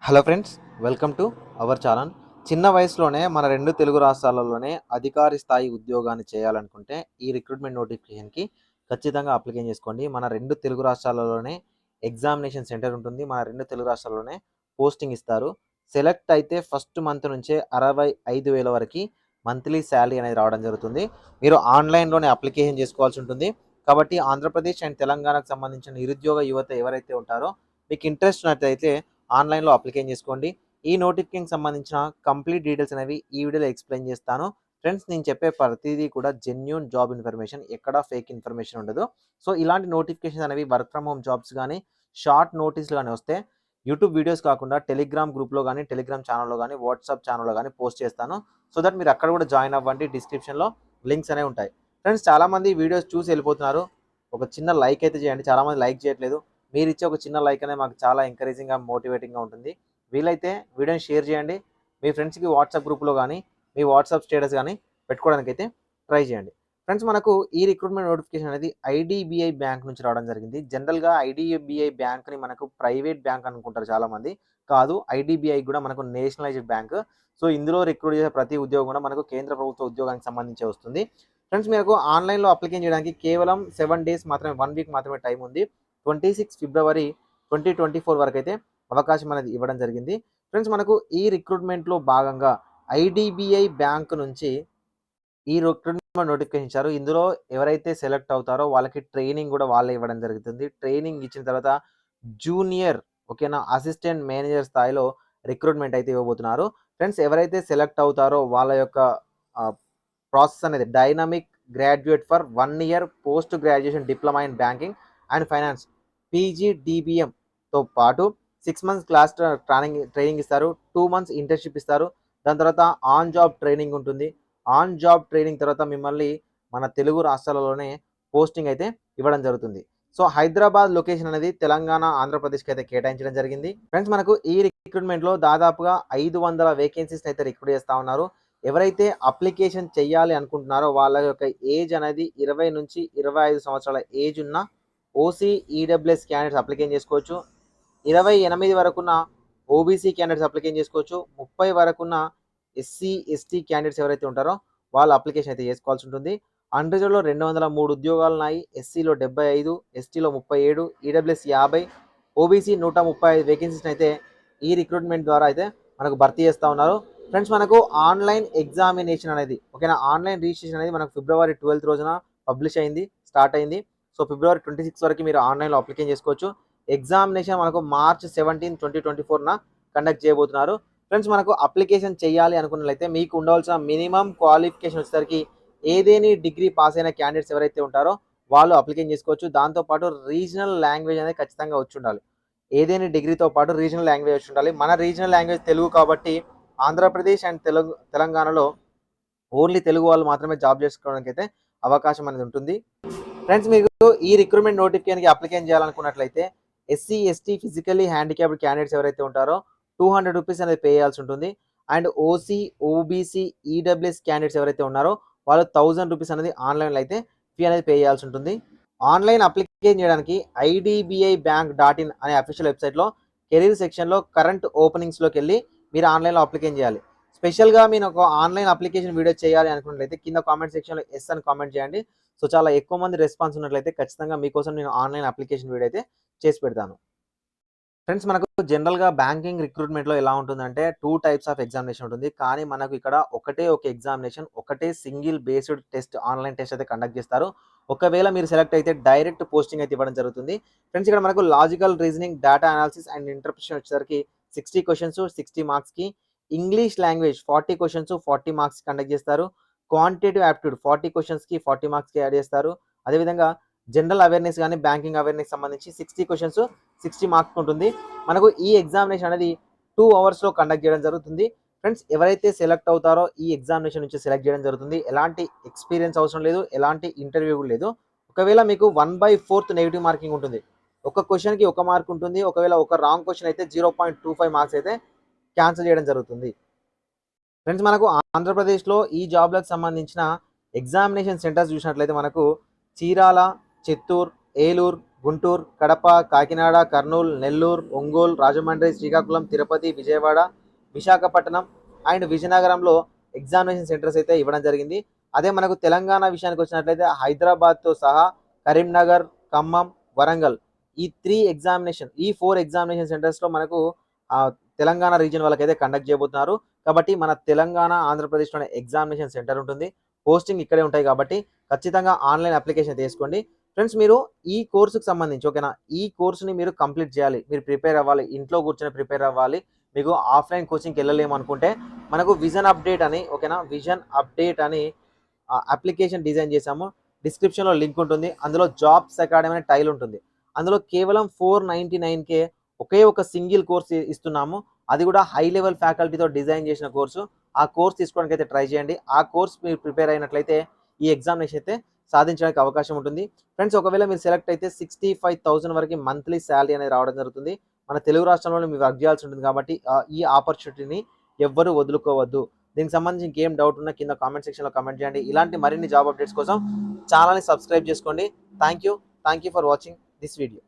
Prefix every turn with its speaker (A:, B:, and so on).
A: Hello friends, welcome to our channel. చిన్న వయసులోనే మన 2 తెలుగు రాష్ట్రాలలోనే అధికారి స్థాయి ఉద్యోగాన్ని చేయాలనుకుంటే ఈ రిక్రూట్మెంట్ నోటిఫికేషన్‌కి ఖచ్చితంగా అప్లికేషన్ చేసుకోండి. మన 2 తెలుగు రాష్ట్రాలలోనే ఎగ్జామినేషన్ సెంటర్ ఉంటుంది. మన 2 తెలుగు రాష్ట్రాల్లోనే పోస్టింగ్ ఇస్తారు. సెలెక్ట్ అయితే ఫస్ట్ మంత్ నుంచే 65,000 వరకి మంత్లీ సాలరీ అనేది రావడం జరుగుతుంది. మీరు ఆన్‌లైన్‌లోనే అప్లికేషన్ చేసుకోవాల్సి ఉంటుంది. కాబట్టి ఆంధ్రప్రదేశ్ అండ్ తెలంగాణకు సంబంధించిన నిరుద్యోగ యువత ఎవరైతే ఉంటారో మీకు ఇంట్రెస్ట్ ఉన్నట్టయితే ఆన్‌లైన్‌లో అప్లికేషన్ చేసుకోండి. ఈ నోటిఫికేషన్‌కి సంబంధించిన కంప్లీట్ డీటెయిల్స్ అనేవి ఈ వీడియోలో ఎక్స్‌ప్లెయిన్ చేస్తాను. ఫ్రెండ్స్, నేను చెప్పే ప్రతీదీ కూడా జెన్యూన్ జాబ్ ఇన్ఫర్మేషన్, ఎక్కడ ఫేక్ ఇన్ఫర్మేషన్ ఉండదు. సో, ఇలాంటి నోటిఫికేషన్స్ అనేవి వర్క్ ఫ్రమ్ హోమ్ జాబ్స్ గానీ, షార్ట్ నోటీస్‌లు గానీ వస్తే యూట్యూబ్ వీడియోస్ కాకుండా టెలిగ్రామ్ గ్రూప్‌లో గానీ, టెలిగ్రామ్ ఛానెల్‌లో గానీ, వాట్సాప్ ఛానెల్‌లో గానీ పోస్ట్ చేస్తాను. సో దట్ మీరు అక్కడ కూడా జాయిన్ అవ్వండి. డిస్క్రిప్షన్‌లో లింక్స్ అనేవి ఉంటాయి. ఫ్రెండ్స్, చాలామంది వీడియోస్ చూసి వెళ్ళిపోతున్నారు. ఒక చిన్న లైక్ అయితే చేయండి. చాలామంది లైక్ చేయట్లేదు. మీరిచ్చే ఒక చిన్న లైక్ అనేది మాకు చాలా ఎంకరేజింగ్‌గా, మోటివేటింగ్‌గా ఉంటుంది. వీలైతే వీడియోని షేర్ చేయండి. మీ ఫ్రెండ్స్‌కి వాట్సాప్ గ్రూప్‌లో గానీ, మీ వాట్సాప్ స్టేటస్ గానీ పెట్టుకోవడానికైతే ట్రై చేయండి. ఫ్రెండ్స్, మనకు ఈ రిక్రూట్మెంట్ నోటిఫికేషన్ అనేది ఐడీబీఐ బ్యాంక్ నుంచి రావడం జరిగింది. జనరల్‌గా ఐడీబీఐ బ్యాంక్‌ని మనకు ప్రైవేట్ బ్యాంక్ అనుకుంటారు చాలామంది. కాదు, ఐడీబీఐ కూడా మనకు నేషనలైజ్డ్ బ్యాంక్. సో, ఇందులో రిక్రూట్ చేసే ప్రతి ఉద్యోగం కూడా మనకు కేంద్ర ప్రభుత్వ ఉద్యోగానికి సంబంధించే వస్తుంది. ఫ్రెండ్స్, మీకు ఆన్‌లైన్‌లో అప్లికేషన్ చేయడానికి కేవలం 7 డేస్ మాత్రమే, 1 వీక్ మాత్రమే టైం ఉంది. 26 ఫిబ్రవరి 2024 వరకైతే అవకాశం అనేది ఇవ్వడం జరిగింది. ఫ్రెండ్స్, మనకు ఈ రిక్రూట్మెంట్‌లో భాగంగా ఐడీబీఐ బ్యాంక్ నుంచి ఈ రిక్రూట్మెంట్ నోటిఫికేషన్ ఇచ్చారు. ఇందులో ఎవరైతే సెలెక్ట్ అవుతారో వాళ్ళకి ట్రైనింగ్ కూడా వాళ్ళే ఇవ్వడం జరుగుతుంది. ట్రైనింగ్ ఇచ్చిన తర్వాత జూనియర్, ఓకేనా, అసిస్టెంట్ మేనేజర్ స్థాయిలో రిక్రూట్మెంట్ అయితే ఇవ్వబోతున్నారు. ఫ్రెండ్స్, ఎవరైతే సెలెక్ట్ అవుతారో వాళ్ళ యొక్క ప్రాసెస్ అనేది dynamic graduate for 1 year post graduation diploma in banking and finance పీజీడీబీఎంతో పాటు 6 మంత్స్ క్లాస్ ట్రైనింగ్ ఇస్తారు. 2 మంత్స్ ఇంటర్న్‌షిప్ ఇస్తారు. దాని తర్వాత ఆన్ జాబ్ ట్రైనింగ్ ఉంటుంది. ఆన్ జాబ్ ట్రైనింగ్ తర్వాత మిమ్మల్ని మన తెలుగు రాష్ట్రాలలోనే పోస్టింగ్ అయితే ఇవ్వడం జరుగుతుంది. సో, హైదరాబాద్ లొకేషన్ అనేది తెలంగాణ, ఆంధ్రప్రదేశ్‌కి అయితే కేటాయించడం జరిగింది. ఫ్రెండ్స్, మనకు ఈ రిక్రూట్మెంట్‌లో దాదాపుగా 500 వేకెన్సీస్‌ని అయితే రిక్రూట్ చేస్తా ఉన్నారు. ఎవరైతే అప్లికేషన్ చేయాలి అనుకుంటున్నారో వాళ్ళ యొక్క ఏజ్ అనేది 20-25 సంవత్సరాల ఏజ్ ఉన్న ఓసీ, ఈడబ్ల్యూఎస్ క్యాండిడేట్స్ అప్లికేషన్ చేసుకోవచ్చు. 28 వరకున్న ఓబీసీ క్యాండిడేట్స్ అప్లికేషన్ చేసుకోవచ్చు. 30 వరకున్న ఎస్సీ, ఎస్టీ క్యాండిడేట్స్ ఎవరైతే ఉంటారో వాళ్ళు అప్లికేషన్ అయితే చేసుకోవాల్సి ఉంటుంది. అన్రిజర్వ్డ్‌లో 203 ఉద్యోగాలున్నాయి. ఎస్సీలో 75, ఎస్టీలో 37, ఈడబ్ల్యూఎస్ 50, ఓబీసీ 135 వేకెన్సీస్‌ని అయితే ఈ రిక్రూట్మెంట్ ద్వారా అయితే మనకు భర్తీ చేస్తా ఉన్నారు. ఫ్రెండ్స్, మనకు ఆన్‌లైన్ ఎగ్జామినేషన్ అనేది, ఓకేనా, ఆన్‌లైన్ రిజిస్ట్రేషన్ అనేది మనకు ఫిబ్రవరి 12 రోజున పబ్లిష్ అయింది, స్టార్ట్ అయింది. సో, ఫిబ్రవరి 26 వరకు మీరు ఆన్‌లైన్‌లో అప్లికేషన్ చేసుకోవచ్చు. ఎగ్జామినేషన్ మనకు మార్చ్ 17, 2024న కండక్ట్ చేయబోతున్నారు. ఫ్రెండ్స్, మనకు అప్లికేషన్ చేయాలి అనుకున్నట్లయితే మీకు ఉండవలసిన మినిమం క్వాలిఫికేషన్ వచ్చేసరికి ఏదేని డిగ్రీ పాస్ అయిన క్యాండిడేట్స్ ఎవరైతే ఉంటారో వాళ్ళు అప్లికేషన్ చేసుకోవచ్చు. దాంతోపాటు రీజనల్ లాంగ్వేజ్ అనేది ఖచ్చితంగా వచ్చి ఉండాలి. ఏదేని డిగ్రీతో పాటు రీజనల్ లాంగ్వేజ్ వచ్చి ఉండాలి. మన రీజనల్ లాంగ్వేజ్ తెలుగు కాబట్టి ఆంధ్రప్రదేశ్ అండ్ తెలంగాణలో ఓన్లీ తెలుగు వాళ్ళు మాత్రమే జాబ్ చేసుకోవడానికి అయితే అవకాశం అనేది ఉంటుంది. ఫ్రెండ్స్, మీకు ఈ రిక్రూట్మెంట్ నోటిఫికేషన్కి అప్లికేషన్ చేయాలనుకున్నట్లయితే SC, ST, physically handicapped candidates ఎవరైతే ఉంటారో 200 రూపీస్ అనేది పే చేయాల్సి ఉంటుంది. And OC, OBC, EWS candidates ఎవరైతే ఉన్నారో వాళ్ళు 1000 రూపీస్ అనేది ఆన్లైన్లో అయితే ఫీ అనేది పే చేయాల్సి ఉంటుంది. ఆన్లైన్ అప్లికేషన్ చేయడానికి ఐడిబిఐ బ్యాంక్ డాట్ ఇన్ అనే అఫీషియల్ వెబ్సైట్లో కెరీర్ సెక్షన్లో కరెంట్ ఓపెనింగ్స్లోకి వెళ్ళి మీరు ఆన్లైన్లో అప్లికేషన్ చేయాలి. స్పెషల్గా మీరు ఒక ఆన్లైన్ అప్లికేషన్ వీడియో చేయాలి అనుకున్నట్లయితే కింద కామెంట్ సెక్షన్లో ఎస్ అని కామెంట్ చేయండి. సో, చాలా ఎక్కువ మంది రెస్పాన్స్ ఉన్నట్లయితే ఖచ్చితంగా మీకోసం నేను ఆన్లైన్ అప్లికేషన్ వీడియో అయితే చేసి పెడతాను. ఫ్రెండ్స్, మనకు జనరల్‌గా బ్యాంకింగ్ రిక్రూట్మెంట్‌లో ఎలా ఉంటుందంటే 2 టైప్స్ ఆఫ్ ఎగ్జామినేషన్ ఉంటుంది. కానీ మనకు ఇక్కడ ఒకటే ఒక ఎగ్జామినేషన్, ఒకటే single based test, online test అయితే కండక్ట్ చేస్తారు. ఒకవేళ మీరు సెలెక్ట్ అయితే డైరెక్ట్ పోస్టింగ్ అయితే ఇవ్వడం జరుగుతుంది. ఫ్రెండ్స్, ఇక్కడ మనకు logical reasoning, data analysis and interpretation వచ్చేసరికి 60 క్వెషన్స్ 60 మార్క్స్‌కి, ఇంగ్లీష్ లాంగ్వేజ్ 40 క్వెషన్స్ 40 మార్క్స్‌కి కండక్ట్ చేస్తారు. క్వాంటిటేటివ్ యాప్టిట్యూడ్ 40 క్వెషన్స్‌కి 40 మార్క్స్‌కి యాడ్ చేస్తారు. అదేవిధంగా జనరల్ అవేర్‌నెస్ గాని, బ్యాంకింగ్ అవేర్‌నెస్ సంబంధించి 60 క్వెషన్స్ 60 మార్క్స్ ఉంటుంది. మనకు ఈ ఎగ్జామినేషన్ అనేది 2 అవర్స్‌లో కండక్ట్ చేయడం జరుగుతుంది. ఫ్రెండ్స్, ఎవరైతే సెలెక్ట్ అవుతారో ఈ ఎగ్జామినేషన్ నుంచి సెలెక్ట్ చేయడం జరుగుతుంది. ఎలాంటి ఎక్స్‌పీరియన్స్ అవసరం లేదు. ఎలాంటి ఇంటర్వ్యూ కూడా లేదు. ఒకవేళ మీకు 1/4 నెగెటివ్ మార్కింగ్ ఉంటుంది. ఒక క్వెషన్‌కి 1 మార్క్ ఉంటుంది. ఒకవేళ ఒక రాంగ్ క్వెషన్ అయితే 0.25 మార్క్స్ అయితే క్యాన్సిల్ చేయడం జరుగుతుంది. ఫ్రెండ్స్, మనకు ఆంధ్రప్రదేశ్‌లో ఈ జాబ్‌లకు సంబంధించిన ఎగ్జామినేషన్ సెంటర్స్ చూసినట్లయితే మనకు చీరాల, చిత్తూరు, ఏలూరు, గుంటూరు, కడప, కాకినాడ, కర్నూలు, నెల్లూరు, ఒంగోలు, రాజమండ్రి, శ్రీకాకుళం, తిరుపతి, విజయవాడ, విశాఖపట్నం అండ్ విజయనగరంలో ఎగ్జామినేషన్ సెంటర్స్ అయితే ఇవ్వడం జరిగింది. అదే మనకు తెలంగాణ విషయానికి వచ్చినట్లయితే హైదరాబాద్తో సహా కరీంనగర్, ఖమ్మం, వరంగల్ ఈ 4 ఎగ్జామినేషన్ సెంటర్స్లో మనకు తెలంగాణ రీజియన్ వాళ్ళకైతే కండక్ట్ చేయబోతున్నారు. కాబట్టి మన తెలంగాణ, ఆంధ్రప్రదేశ్లోనే ఎగ్జామినేషన్ సెంటర్ ఉంటుంది. పోస్టింగ్ ఇక్కడే ఉంటాయి కాబట్టి ఖచ్చితంగా ఆన్లైన్ అప్లికేషన్ తీసుకోండి. ఫ్రెండ్స్, మీరు ఈ కోర్సుకు సంబంధించి ఓకేనా, ఈ కోర్సుని మీరు కంప్లీట్ చేయాలి, మీరు ప్రిపేర్ అవ్వాలి, ఇంట్లో కూర్చొని ప్రిపేర్ అవ్వాలి, మీకు ఆఫ్లైన్ కోచింగ్కి వెళ్ళలేము అనుకుంటే మనకు విజన్ అప్డేట్ అని ఓకేనా, విజన్ అప్డేట్ అని అప్లికేషన్ డిజైన్ చేశాము. డిస్క్రిప్షన్లో లింక్ ఉంటుంది. అందులో జాబ్స్ అకాడమీ అనే టైల్ ఉంటుంది. అందులో కేవలం 499కే ఒకే ఒక సింగిల్ కోర్స్ ఇస్తున్నాము. అది కూడా హై లెవెల్ ఫ్యాకల్టీతో డిజైన్ చేసిన కోర్సు. ఆ కోర్స్ తీసుకోవడానికి అయితే ట్రై చేయండి. ఆ కోర్స్ మీరు ప్రిపేర్ అయినట్లయితే ఈ ఎగ్జామినేషన్ అయితే సాధించడానికి అవకాశం ఉంటుంది. ఫ్రెండ్స్, ఒకవేళ మీరు సెలెక్ట్ అయితే 65,000 వరకు మంత్లీ శాలరీ అనేది రావడం జరుగుతుంది. మన తెలుగు రాష్ట్రంలో మీరు వర్క్ చేయాల్సి ఉంటుంది కాబట్టి ఈ ఆపర్చునిటీని ఎవ్వరూ వదులుకోవద్దు. దీనికి సంబంధించి ఇంకేం డౌట్ ఉన్నా కింద కామెంట్ సెక్షన్లో కామెంట్ చేయండి. ఇలాంటి మరిన్ని జాబ్ అప్డేట్స్ కోసం ఛానల్ని సబ్స్క్రైబ్ చేసుకోండి. Thank you for watching this video.